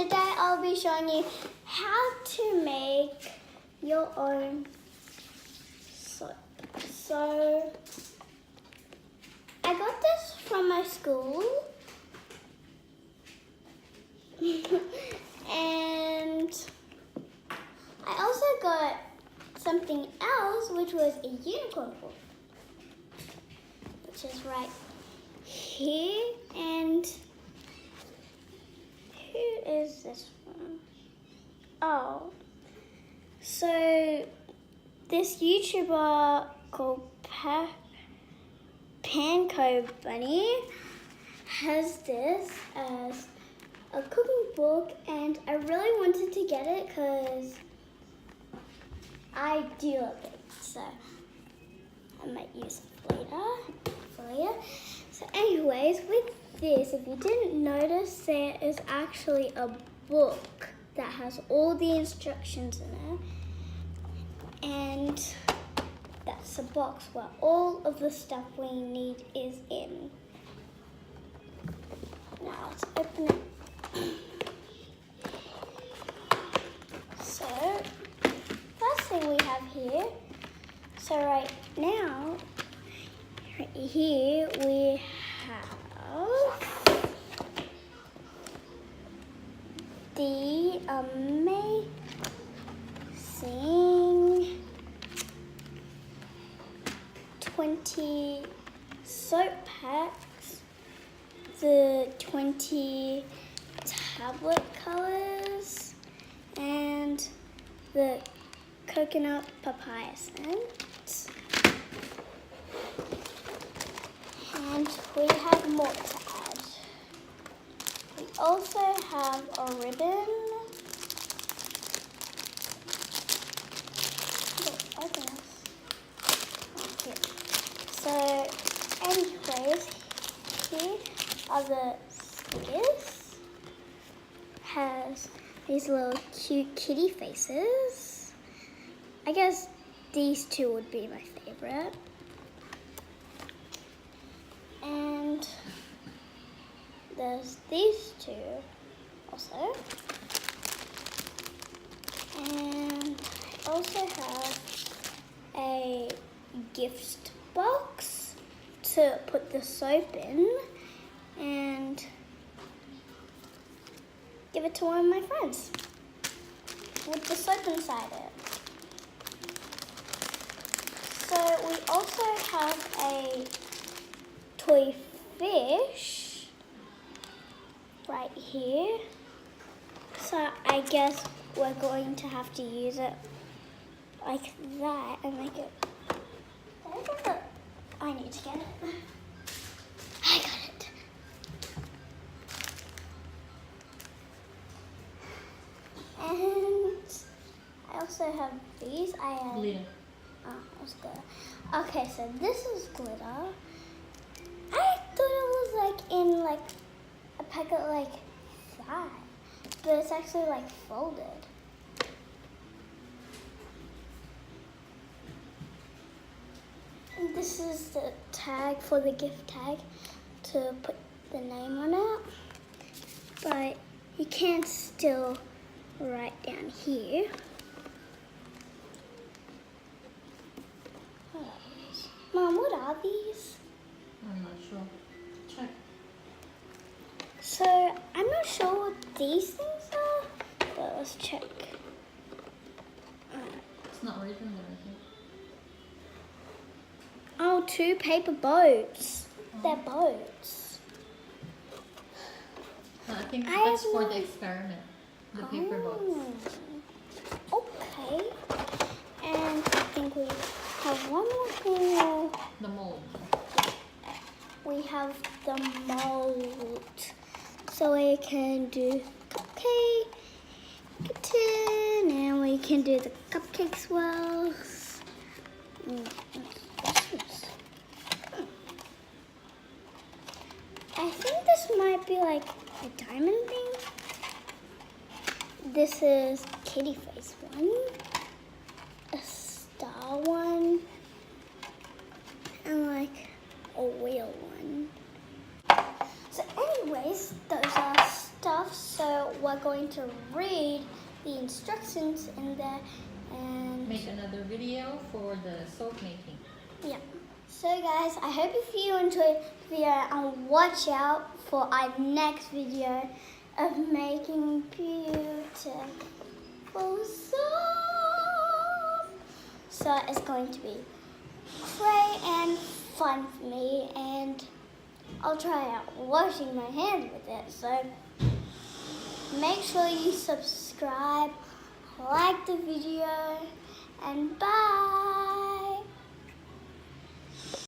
today I'll be showing you how to make your own soap. So I got this from my school and I also got something else, which was a unicorn book, which is right here. And who is this one? Oh, so this YouTuber called Panko Bunny has this as a cooking book, and I really wanted to get it because I do love it. So I might use it later. So anyways, with this, if you didn't notice, there is actually a book that has all the instructions in it. And that's a box where all of the stuff we need is in. Now let's open it. So, first thing we have here, so right now, right here we have the amazing 20 soap packs, the 20 tablet colors, and the coconut papaya scent. And we have more to add. We also have a ribbon. Oh, open this. Okay. So, anyways, here are the stickers. Has these little cute kitty faces. I guess these two would be my favorite. And there's these two also. And I also have a gift box to put the soap in and give it to one of my friends with the soap inside it. So we also have a toy fish right here. So I guess we're going to have to use it like that and make it. I need to get it. I got it. And I also have these. I have glitter. Oh, that's glitter. Okay, so this is glitter. I thought it was like in like a packet like that, but it's actually like folded. And this is the tag for the gift tag to put the name on it, but you can still write down here. Mom, what are these? I'm not sure. Check. So, I'm not sure what these things are, but let's check. It's not written there, I think. Oh, 2 paper boats. They're boats. No, I think I that's have for no- the experiment. The paper boats. Okay. And I think we have one more thing. The mold. We have the mold. So we can do cupcake tin, and we can do the cupcake swirls. I think this might be like a diamond thing. This is kitty face one, a star one, and like a whale one. So anyways, those are stuff. So we're going to read the instructions in there and Make another video for the soap making. yeah. So guys, I hope if you enjoyed the video and watch out for our next video of making beautiful soap. So it's going to be great and fun for me, and I'll try out washing my hands with it. So make sure you subscribe, like the video, and bye.